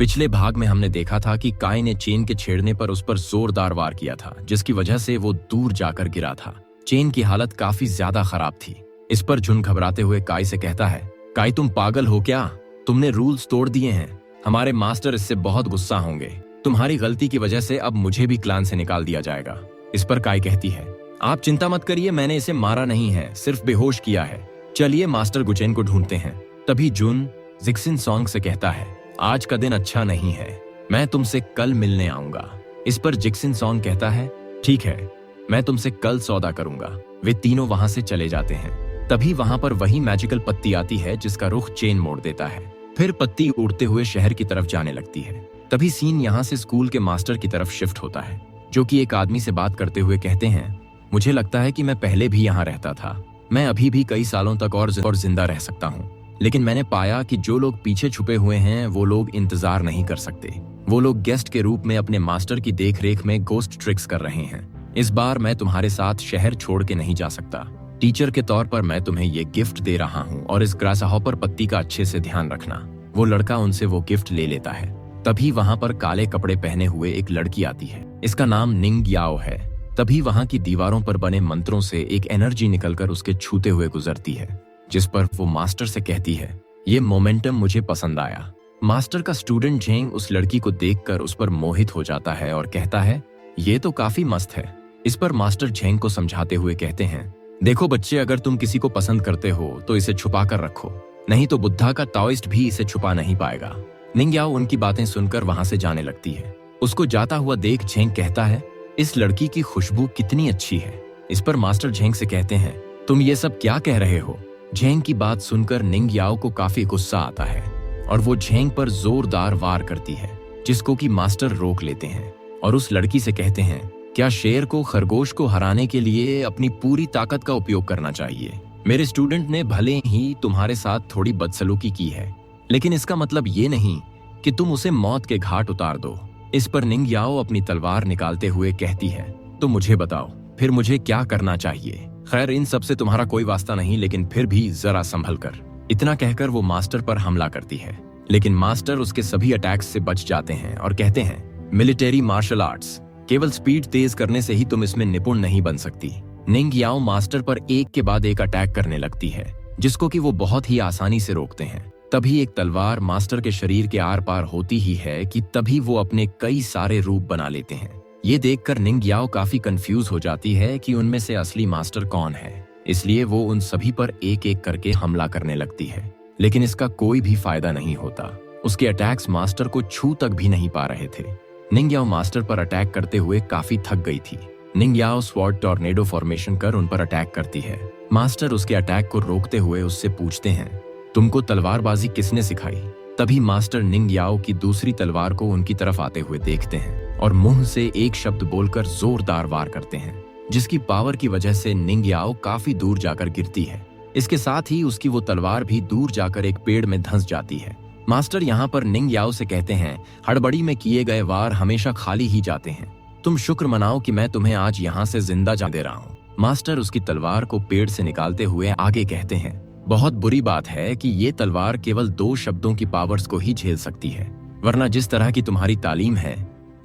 पिछले भाग में हमने देखा था कि काई ने चेन के छेड़ने पर उस पर जोरदार वार किया था, जिसकी वजह से वो दूर जाकर गिरा था। चेन की हालत काफी ज्यादा खराब थी। इस पर जुन घबराते हुए काई से कहता है, काई तुम पागल हो क्या? तुमने रूल्स तोड़ दिए हैं। हमारे मास्टर इससे बहुत गुस्सा होंगे। तुम्हारी गलती की वजह से अब मुझे भी क्लान से निकाल दिया जाएगा। इस पर काई कहती है, आप चिंता मत करिए, मैंने इसे मारा नहीं है, सिर्फ बेहोश किया है। चलिए मास्टर गुचेन को ढूंढते हैं। तभी जुन जिक्सिन सॉन्ग से कहता है, आज का दिन अच्छा नहीं है, मैं तुमसे कल मिलने आऊंगा। इस पर जिक्सिन सॉन्ग कहता है, ठीक है, मैं तुमसे कल सौदा करूंगा। वे तीनों वहां से चले जाते हैं। तभी वहां पर वही मैजिकल पत्ती आती है जिसका रुख चेन मोड़ देता है। फिर पत्ती उड़ते हुए शहर की तरफ जाने लगती है। तभी सीन यहाँ से स्कूल के मास्टर की तरफ शिफ्ट होता है, जो कि एक आदमी से बात करते हुए कहते हैं, मुझे लगता है कि मैं पहले भी यहाँ रहता था। मैं अभी भी कई सालों तक और जिंदा रह सकता हूँ, लेकिन मैंने पाया कि जो लोग पीछे छुपे हुए हैं वो लोग इंतजार नहीं कर सकते। वो लोग गेस्ट के रूप में अपने मास्टर की देखरेख में गोस्ट ट्रिक्स कर रहे हैं। इस बार मैं तुम्हारे साथ शहर छोड़ के नहीं जा सकता। टीचर के तौर पर मैं तुम्हें ये गिफ्ट दे रहा हूँ और इस ग्रासहॉपर पत्ती का अच्छे से ध्यान रखना। वो लड़का उनसे वो गिफ्ट ले लेता है। तभी वहां पर काले कपड़े पहने हुए एक लड़की आती है। इसका नाम निंग याओ है। तभी वहां की दीवारों पर बने मंत्रों से एक एनर्जी निकलकर उसके छूते हुए गुजरती है, जिस पर वो मास्टर से कहती है, ये मोमेंटम मुझे पसंद आया। मास्टर का स्टूडेंट जेंग उस लड़की को देखकर उस पर मोहित हो जाता है और कहता है, ये तो काफी मस्त है। इस पर मास्टर जेंग को समझाते हुए कहते हैं, देखो बच्चे, अगर तुम किसी को पसंद करते हो तो इसे छुपा कर रखो, नहीं तो बुद्धा का ताओइस्ट भी इसे छुपा नहीं पाएगा। निंग याओ उनकी बातें सुनकर वहां से जाने लगती है। उसको जाता हुआ देख जेंग कहता है, इस लड़की की खुशबू कितनी अच्छी है। इस पर मास्टर जेंग से कहते हैं, तुम ये सब क्या कह रहे हो? जेंग की बात सुनकर निंग याओ को काफी गुस्सा आता है और वो जेंग पर जोरदार वार करती है, जिसको कि मास्टर रोक लेते हैं और उस लड़की से कहते हैं, क्या शेर को खरगोश को हराने के लिए अपनी पूरी ताकत का उपयोग करना चाहिए? मेरे स्टूडेंट ने भले ही तुम्हारे साथ थोड़ी बदसलूकी की है, लेकिन इसका मतलब ये नहीं कि तुम उसे मौत के घाट उतार दो। इस पर निंग याओ अपनी तलवार निकालते हुए कहती है, तो मुझे बताओ फिर मुझे क्या करना चाहिए? खैर, इन सब से तुम्हारा कोई वास्ता नहीं, लेकिन फिर भी जरा संभल कर। इतना कहकर वो मास्टर पर हमला करती है, लेकिन मास्टर उसके सभी अटैक्स से बच जाते हैं और कहते हैं, मिलिट्री मार्शल आर्ट्स, केवल स्पीड तेज करने से ही तुम इसमें निपुण नहीं बन सकती। निंग याओ मास्टर पर एक के बाद एक अटैक करने लगती है, जिसको कि वो बहुत ही आसानी से रोकते हैं। तभी एक तलवार मास्टर के शरीर के आर पार होती ही है कि तभी वो अपने कई सारे रूप बना लेते हैं। ये देखकर निंग याओ काफी कंफ्यूज हो जाती है कि उनमें से असली मास्टर कौन है, इसलिए वो उन सभी पर एक एक करके हमला करने लगती है, लेकिन इसका कोई भी फायदा नहीं होता। उसके अटैक्स मास्टर को छू तक भी नहीं पा रहे थे। निंग याओ मास्टर पर अटैक करते हुए काफी थक गई थी। निंग याओ स्वॉर्ड टॉर्नेडो फॉर्मेशन कर उन पर अटैक करती है। मास्टर उसके अटैक को रोकते हुए उससे पूछते हैं, तुमको तलवारबाजी किसने सिखाई? तभी मास्टर निंग याओ की दूसरी तलवार को उनकी तरफ आते हुए देखते हैं और मुंह से एक शब्द बोलकर जोरदार वार करते हैं, जिसकी पावर की वजह से निंग याओ काफी दूर जाकर गिरती है। इसके साथ ही उसकी वो तलवार भी दूर जाकर एक पेड़ में धंस जाती है। मास्टर यहाँ पर निंग याओ से कहते हैं, हड़बड़ी में किए गए वार हमेशा खाली ही जाते हैं। तुम शुक्र मनाओ कि मैं तुम्हें आज यहाँ से जिंदा जा दे रहा हूँ। मास्टर उसकी तलवार को पेड़ से निकालते हुए आगे कहते हैं, बहुत बुरी बात है कि ये तलवार केवल 2 शब्दों की पावर्स को ही झेल सकती है, वरना जिस तरह की तुम्हारी तालीम है,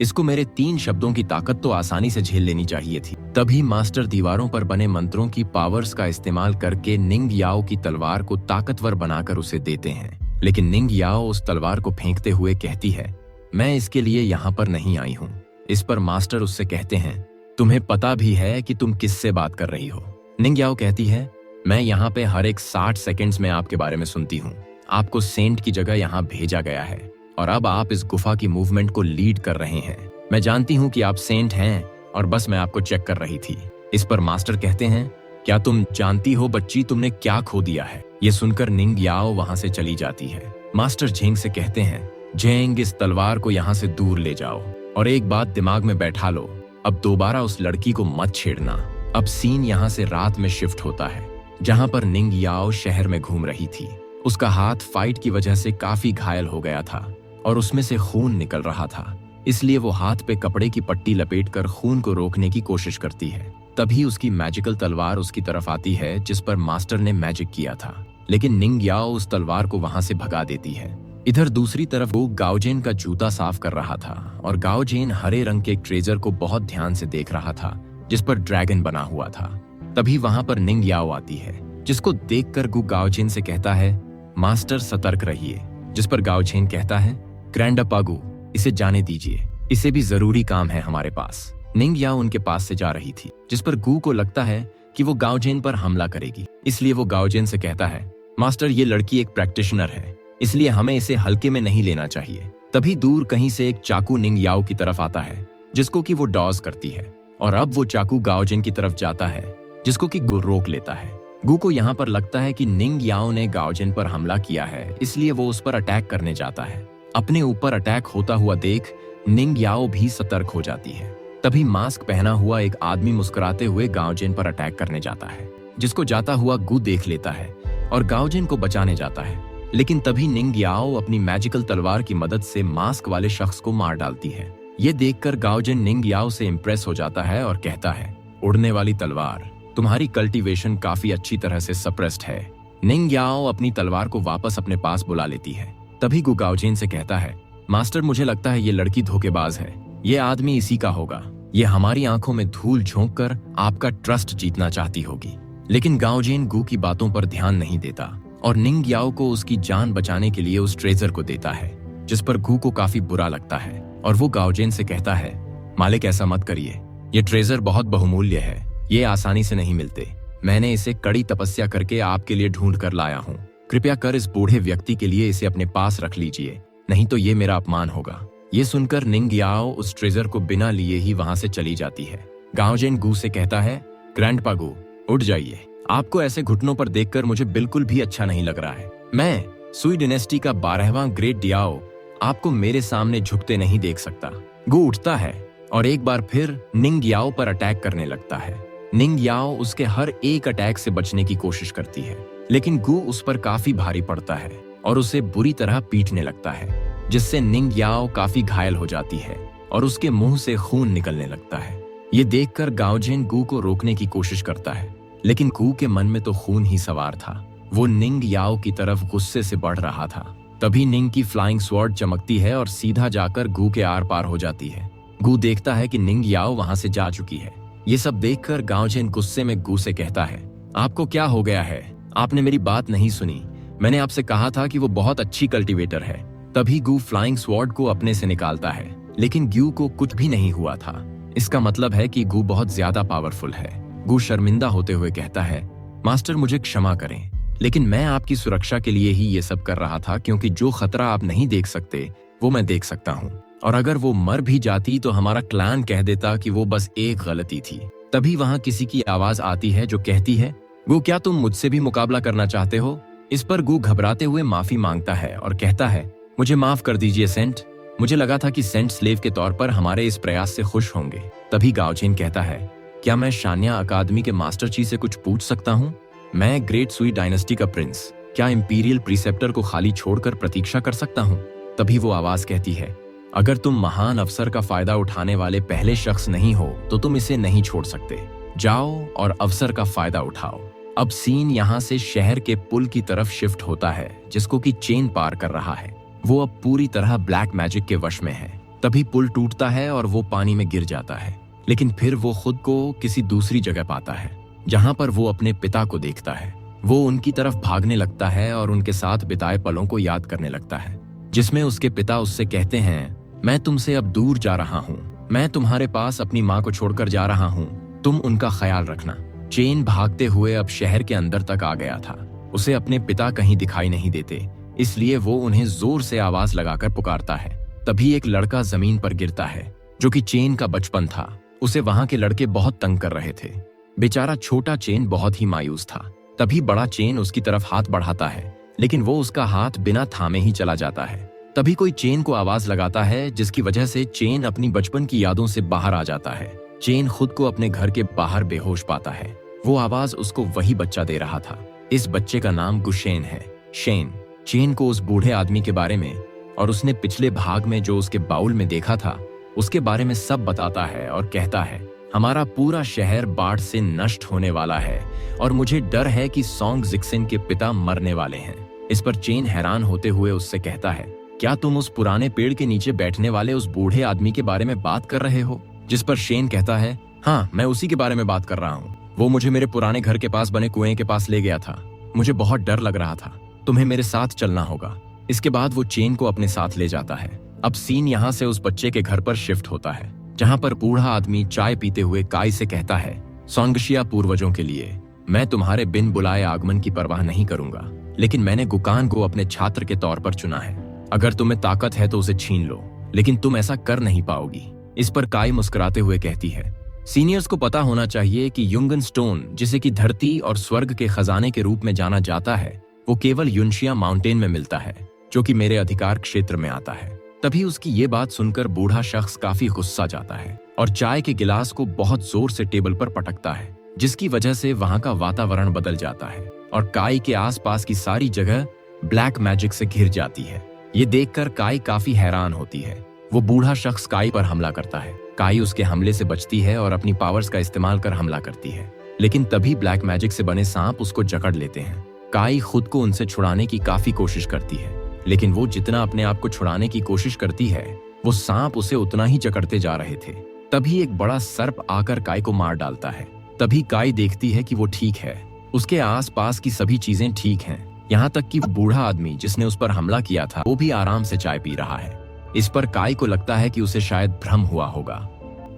इसको मेरे 3 शब्दों की ताकत तो आसानी से झेल लेनी चाहिए थी। तभी मास्टर दीवारों पर बने मंत्रों की पावर्स का इस्तेमाल करके निंग याओ की तलवार को ताकतवर बनाकर उसे देते हैं, लेकिन निंग याओ उस तलवार को फेंकते हुए कहती है, मैं इसके लिए यहाँ पर नहीं आई हूँ। इस पर मास्टर उससे कहते हैं, तुम्हें पता भी है कि तुम किससे बात कर रही हो? निंग याओ कहती है, मैं यहाँ पे हर एक 60 सेकेंड्स में आपके बारे में सुनती हूँ। आपको सेंट की जगह यहाँ भेजा गया है और अब आप इस गुफा की मूवमेंट को लीड कर रहे हैं। मैं जानती हूँ कि आप सेंट हैं और बस मैं आपको चेक कर रही थी। इस पर मास्टर कहते हैं, क्या तुम जानती हो बच्ची तुमने क्या खो दिया है? ये सुनकर निंग याओ वहां से चली जाती है। मास्टर जेंग से कहते हैं, जेंग इस तलवार को यहाँ से दूर ले जाओ और एक बात दिमाग में बैठा लो, अब दोबारा उस लड़की को मत छेड़ना। अब सीन यहाँ से रात में शिफ्ट होता है, जहाँ पर निंग याओ शहर में घूम रही थी। उसका हाथ फाइट की वजह से काफी घायल हो गया था और उसमें से खून निकल रहा था, इसलिए वो हाथ पे कपड़े की पट्टी लपेटकर खून को रोकने की कोशिश करती है। तभी उसकी मैजिकल तलवार उसकी तरफ आती है जिस पर मास्टर ने मैजिक किया था, लेकिन निंग याओ उस तलवार को वहां से भगा देती है। इधर दूसरी तरफ वो गाओजेन का जूता साफ कर रहा था और गाओजेन हरे रंग के एक ट्रेजर को बहुत ध्यान से देख रहा था जिस पर ड्रैगन बना हुआ था। तभी वहां पर निंग याओ आती है, जिसको देखकर गु गाओजेन से कहता है, मास्टर सतर्क रहिए। जिस पर गाओजेन कहता है, ग्रैंडअप्पा गु, इसे जाने दीजिए, इसे भी जरूरी काम है हमारे पास। निंग याओ उनके पास से जा रही थी, जिस पर गु को लगता है कि वो गाओजेन पर हमला करेगी, इसलिए वो गाओजेन से कहता है, मास्टर ये लड़की एक प्रैक्टिशनर है, इसलिए हमें इसे हल्के में नहीं लेना चाहिए। तभी दूर कहीं से एक चाकू निंग याओ की तरफ आता है, जिसको कि वो डॉज करती है, और अब वो चाकू गाओजेन की तरफ जाता है, जिसको कि गु रोक लेता है। गु को यहाँ पर लगता है कि निंग याओ ने गाओजेन पर हमला किया है, इसलिए वो उस पर अटैक करने जाता है। अपने ऊपर अटैक होता हुआ देख निंग याओ भी सतर्क हो जाती है। तभी मास्क पहना हुआ एक आदमी मुस्कुराते हुए गाओजेन पर अटैक करने जाता है, जिसको जाता हुआ गु देख लेता है और गाओजेन को बचाने जाता है। लेकिन तभी निंग याओ अपनी मैजिकल तलवार की मदद से मास्क वाले शख्स को मार डालती है। ये देखकर गाओजेन निंग याओ से इम्प्रेस हो जाता है और कहता है, उड़ने वाली तलवार, तुम्हारी कल्टीवेशन काफी अच्छी तरह से सप्रेस्ड है। निंग याओ अपनी तलवार को वापस अपने पास बुला लेती है। तभी गु गाओजेन से कहता है, मास्टर मुझे लगता है ये लड़की धोखेबाज है, ये आदमी इसी का होगा, ये हमारी आंखों में धूल झोंक कर आपका ट्रस्ट जीतना चाहती होगी। लेकिन गाओजेन गु की बातों पर ध्यान नहीं देता और निंग याओ को उसकी जान बचाने के लिए उस ट्रेजर को देता है, जिस पर गु को काफी बुरा लगता है और वो गाओजेन से कहता है, मालिक ऐसा मत करिए, ये ट्रेजर बहुत बहुमूल्य है, ये आसानी से नहीं मिलते, मैंने इसे कड़ी तपस्या करके आपके लिए ढूंढ कर लाया हूँ, कृपया कर इस बूढ़े व्यक्ति के लिए इसे अपने पास रख लीजिए, नहीं तो ये मेरा अपमान होगा। ये सुनकर निंग याओ उस ट्रेजर को बिना लिए ही वहां से चली जाती है। गाओजेन गु से कहता है, ग्रैंडपा गु, उठ जाइए, आपको ऐसे घुटनों पर देखकर मुझे बिल्कुल भी अच्छा नहीं लग रहा है। मैं सुई डायनेस्टी का 12वां ग्रेट डियाओ आपको मेरे सामने झुकते नहीं देख सकता। गु उठता है और एक बार फिर निंग याओ पर अटैक करने लगता है। निंग याओ उसके हर एक अटैक से बचने की कोशिश करती है, लेकिन गु उस पर काफी भारी पड़ता है और उसे बुरी तरह पीटने लगता है, जिससे निंग याओ काफी घायल हो जाती है और उसके मुंह से खून निकलने लगता है। ये देखकर गाओजेन गु को रोकने की कोशिश करता है, लेकिन गु के मन में तो खून ही सवार था। वो निंग याओ की तरफ गुस्से से बढ़ रहा था। तभी निंग की फ्लाइंग स्वॉर्ड चमकती है और सीधा जाकर गु के आर पार हो जाती है। गु देखता है कि निंग याओ वहां से जा चुकी है। ये सब देखकर गाओजेन गुस्से में गु से कहता है, आपको क्या हो गया है, आपने मेरी बात नहीं सुनी, मैंने आपसे कहा था कि वो बहुत अच्छी कल्टीवेटर है। तभी गु फ्लाइंग स्वॉर्ड को अपने से निकालता है, लेकिन गु को कुछ भी नहीं हुआ था। इसका मतलब है कि गु बहुत ज्यादा पावरफुल है। गु शर्मिंदा होते हुए कहता है, मास्टर मुझे क्षमा करें, लेकिन मैं आपकी सुरक्षा के लिए ही ये सब कर रहा था, क्योंकि जो खतरा आप नहीं देख सकते वो मैं देख सकता हूँ, और अगर वो मर भी जाती तो हमारा क्लैन कह देता कि वो बस एक गलती थी। तभी वहां किसी की आवाज आती है जो कहती है, गु क्या तुम मुझसे भी मुकाबला करना चाहते हो? इस पर गु घबराते हुए माफी मांगता है और कहता है, मुझे माफ कर दीजिए सेंट, मुझे लगा था कि सेंट स्लेव के तौर पर हमारे इस प्रयास से खुश होंगे। तभी गाओजेन कहता है, क्या मैं शान्या अकादमी के मास्टर जी से कुछ पूछ सकता हूँ? मैं ग्रेट सुई डायनेस्टी का प्रिंस, क्या इंपीरियल प्रीसेप्टर को खाली छोड़कर प्रतीक्षा कर सकता हूँ? तभी वो आवाज कहती है, अगर तुम महान अवसर का फायदा उठाने वाले पहले शख्स नहीं हो तो तुम इसे नहीं छोड़ सकते, जाओ और अवसर का फायदा उठाओ। अब सीन यहाँ से शहर के पुल की तरफ शिफ्ट होता है, जिसको कि चेन पार कर रहा है। वो अब पूरी तरह ब्लैक मैजिक के वश में है। तभी पुल टूटता है और वो पानी में गिर जाता है, लेकिन फिर वो खुद को किसी दूसरी जगह पाता है, जहाँ पर वो अपने पिता को देखता है। वो उनकी तरफ भागने लगता है और उनके साथ बिताए पलों को याद करने लगता है, जिसमें उसके पिता उससे कहते हैं, मैं तुमसे अब दूर जा रहा हूँ, मैं तुम्हारे पास अपनी माँ को छोड़कर जा रहा हूँ, तुम उनका ख्याल रखना। चेन भागते हुए अब शहर के अंदर तक आ गया था। उसे अपने पिता कहीं दिखाई नहीं देते, इसलिए वो उन्हें जोर से आवाज लगाकर पुकारता है। तभी एक लड़का जमीन पर गिरता है, जो कि चेन का बचपन था। उसे वहां के लड़के बहुत तंग कर रहे थे। बेचारा छोटा चेन बहुत ही मायूस था। तभी बड़ा चेन उसकी तरफ हाथ बढ़ाता है, लेकिन वो उसका हाथ बिना थामे ही चला जाता है। तभी कोई चेन को आवाज लगाता है, जिसकी वजह से चेन अपनी बचपन की यादों से बाहर आ जाता है। चेन खुद को अपने घर के बाहर बेहोश पाता है। वो आवाज उसको वही बच्चा दे रहा था। इस बच्चे का नाम गुशेन है। शेन चेन को उस बूढ़े आदमी के बारे में और उसने पिछले भाग में जो उसके बाउल में देखा था उसके बारे में सब बताता है और कहता है, हमारा पूरा शहर बाढ़ से नष्ट होने वाला है और मुझे डर है कि सॉन्ग जिक्सिन के पिता मरने वाले हैं। इस पर चेन हैरान होते हुए उससे कहता है, क्या तुम उस पुराने पेड़ के नीचे बैठने वाले उस बूढ़े आदमी के बारे में बात कर रहे हो? जिस पर शेन कहता है, हाँ, मैं उसी के बारे में बात कर रहा हूँ। वो मुझे मेरे पुराने घर के पास बने कुएं के पास ले गया था। मुझे बहुत डर लग रहा था। तुम्हें मेरे साथ चलना होगा। इसके बाद वो चेन को अपने साथ ले जाता है। अब सीन यहाँ से उस बच्चे के घर पर शिफ्ट होता है, जहाँ पर बूढ़ा आदमी चाय पीते हुए काई से कहता है, सोंगशिया पूर्वजों के लिए मैं तुम्हारे बिन बुलाए आगमन की परवाह नहीं करूंगा, लेकिन मैंने गुकान को अपने छात्र के तौर पर चुना है। अगर तुम्हें ताकत है तो उसे छीन लो, लेकिन तुम ऐसा कर नहीं पाओगी। इस पर काई मुस्कुराते हुए कहती है, सीनियर्स को पता होना चाहिए कि युंगन स्टोन, जिसे कि धरती और स्वर्ग के खजाने के रूप में जाना जाता है, वो केवल युनशिया माउंटेन में मिलता है, जो कि मेरे अधिकार क्षेत्र में आता है। तभी उसकी ये बात सुनकर बूढ़ा शख्स काफी गुस्सा जाता है और चाय के गिलास को बहुत जोर से टेबल पर पटकता है, जिसकी वजह से वहां का वातावरण बदल जाता है और काई के आसपास की सारी जगह ब्लैक मैजिक से घिर जाती है। ये देखकर काई काफी हैरान होती है। वो बूढ़ा शख्स काई पर हमला करता है। काई उसके हमले से बचती है और अपनी पावर्स का इस्तेमाल कर हमला करती है, लेकिन तभी ब्लैक मैजिक से बने सांप उसको जकड़ लेते हैं। काई खुद को उनसे छुड़ाने की काफी कोशिश करती है, लेकिन वो जितना अपने आप को छुड़ाने की कोशिश करती है, वो सांप उसे उतना ही जकड़ते जा रहे थे। तभी एक बड़ा सर्प आकर काई को मार डालता है। तभी काई देखती है कि वो ठीक है। उसके आसपास की सभी चीजें ठीक हैं, यहाँ तक कि वो बूढ़ा आदमी जिसने उस पर हमला किया था, वो भी आराम से चाय पी रहा है। इस पर काई को लगता है कि उसे शायद भ्रम हुआ होगा।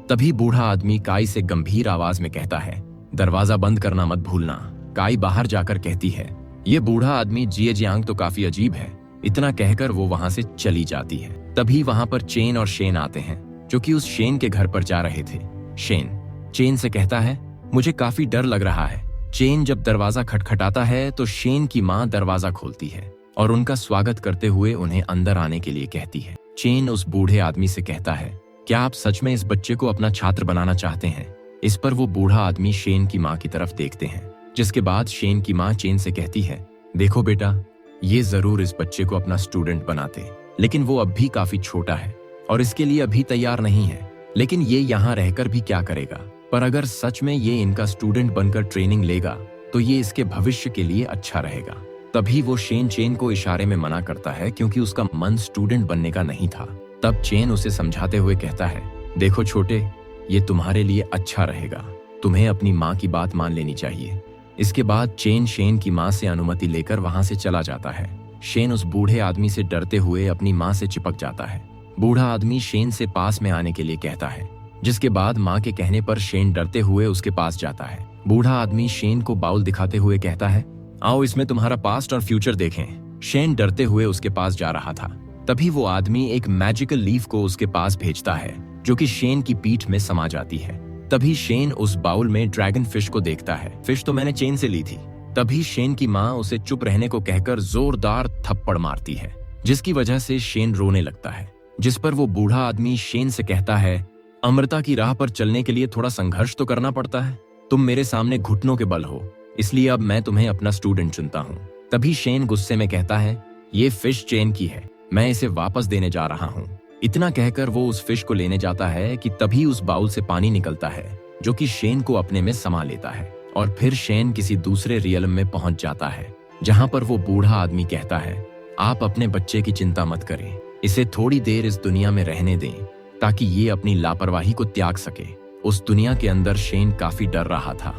तभी बूढ़ा आदमी काई से गंभीर आवाज में कहता है, दरवाजा बंद करना मत भूलना। काई बाहर जाकर कहती है, ये बूढ़ा आदमी जियांग तो काफी अजीब है। इतना कहकर वो वहां से चली जाती है। तभी वहां पर चेन और शेन आते हैं, जो कि उस शेन के घर पर जा रहे थे। शेन चेन से कहता है, मुझे काफी डर लग रहा है। चेन जब दरवाजा खटखटाता है तो शेन की माँ दरवाजा खोलती है और उनका स्वागत करते हुए उन्हें अंदर आने के लिए कहती है। चेन उस बूढ़े आदमी से कहता है, क्या आप सच में इस बच्चे को अपना छात्र बनाना चाहते हैं? इस पर वो बूढ़ा आदमी शेन की माँ की तरफ देखते हैं, जिसके बाद शेन की माँ चेन से कहती है, देखो बेटा, ये जरूर इस बच्चे को अपना स्टूडेंट बनाते, लेकिन वो अब भी काफी छोटा है और इसके लिए अभी तैयार नहीं है। लेकिन ये यहाँ रहकर भी क्या करेगा? पर अगर सच में ये इनका स्टूडेंट बनकर ट्रेनिंग लेगा तो ये इसके भविष्य के लिए अच्छा रहेगा। तभी वो शेन चेन को इशारे में मना करता है, क्योंकि उसका मन स्टूडेंट बनने का नहीं था। तब चेन उसे समझाते हुए कहता है, देखो छोटे, ये तुम्हारे लिए अच्छा रहेगा। तुम्हें अपनी माँ की बात मान लेनी चाहिए। इसके बाद चेन शेन की माँ से अनुमति लेकर वहां से चला जाता है। शेन उस बूढ़े आदमी से डरते हुए अपनी माँ से चिपक जाता है। बूढ़ा आदमी शेन से पास में आने के लिए कहता है, जिसके बाद माँ के कहने पर शेन डरते हुए उसके पास जाता है। बूढ़ा आदमी शेन को बाउल दिखाते हुए कहता है, आओ इसमें तुम्हारा पास्ट और फ्यूचर देखें। शेन डरते हुए उसके पास जा रहा था। तभी वो आदमी एक मैजिकल लीफ को उसके पास भेजता है, जो कि शेन की पीठ में समा जाती है। तभी शेन उस बाउल में ड्रैगन फिश को देखता है। फिश तो मैंने चेन से ली थी। तभी शेन की माँ उसे चुप रहने को कहकर जोरदार थप्पड़ मारती है, जिसकी वजह से शेन रोने लगता है। जिस पर वो बूढ़ा आदमी शेन से कहता है, अमृता की राह पर चलने के लिए थोड़ा संघर्ष तो करना पड़ता है। तुम मेरे सामने घुटनों के बल हो, इसलिए अब मैं तुम्हें अपना स्टूडेंट चुनता हूँ। तभी शेन गुस्से में कहता है, ये फिश चेन की है, मैं इसे वापस देने जा रहा हूँ। इतना कहकर वो उस फिश को लेने जाता है कि तभी उस बाउल से पानी निकलता है, जो कि शेन को अपने में समा लेता है और फिर शेन किसी दूसरे रियलम में पहुंच जाता है, जहां पर वो बूढ़ा आदमी कहता है, आप अपने बच्चे की चिंता मत करें, इसे थोड़ी देर इस दुनिया में रहने दें ताकि ये अपनी लापरवाही को त्याग सके। उस दुनिया के अंदर शेन काफी डर रहा था।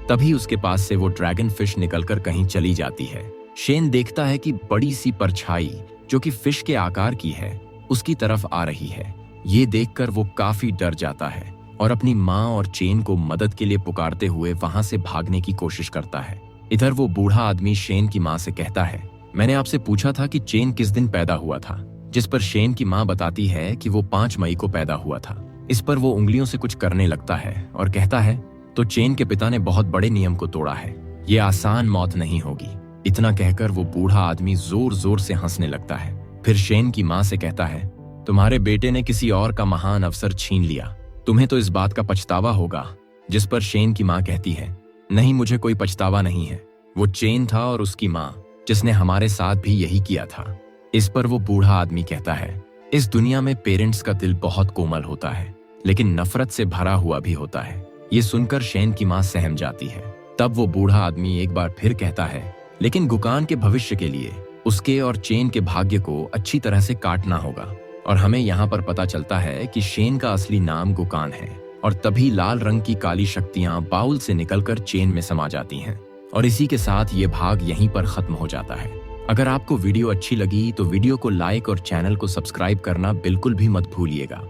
तभी उसके पास से वो ड्रैगन फिश निकलकर कहीं चली जाती है। शेन देखता है कि बड़ी सी परछाई, जो कि फिश के आकार की है, उसकी तरफ आ रही है। ये देखकर वो काफी डर जाता है और अपनी माँ और चेन को मदद के लिए पुकारते हुए वहां से भागने की कोशिश करता है। इधर वो बूढ़ा आदमी शेन की माँ से कहता है, मैंने आपसे पूछा था कि चेन किस दिन पैदा हुआ था? जिस पर शेन की माँ बताती है कि वो 5 मई को पैदा हुआ था। इस पर वो उंगलियों से कुछ करने लगता है और कहता है, तो चेन के पिता ने बहुत बड़े नियम को तोड़ा है, ये आसान मौत नहीं होगी। इतना कहकर वो बूढ़ा आदमी जोर जोर से हंसने लगता है। फिर शेन की माँ से कहता है, तुम्हारे बेटे ने किसी और का महान अवसर छीन लिया, तुम्हें तो इस बात का पछतावा होगा। जिस पर शेन की माँ कहती है, नहीं, मुझे कोई पछतावा नहीं है। वो चेन था और उसकी माँ, जिसने हमारे साथ भी यही किया था। इस पर वो बूढ़ा आदमी कहता है, इस दुनिया में पेरेंट्स का दिल बहुत कोमल होता है, लेकिन नफरत से भरा हुआ भी होता है। ये सुनकर शेन की माँ सहम जाती है। तब वो बूढ़ा आदमी एक बार फिर कहता है, लेकिन गुकान के भविष्य के लिए उसके और चेन के भाग्य को अच्छी तरह से काटना होगा। और हमें यहाँ पर पता चलता है कि शेन का असली नाम गुकान है। और तभी लाल रंग की काली शक्तियां बाउल से निकलकर चेन में समा जाती हैं। और इसी के साथ ये भाग यहीं पर खत्म हो जाता है। अगर आपको वीडियो अच्छी लगी तो वीडियो को लाइक और चैनल को सब्सक्राइब करना बिल्कुल भी मत भूलिएगा।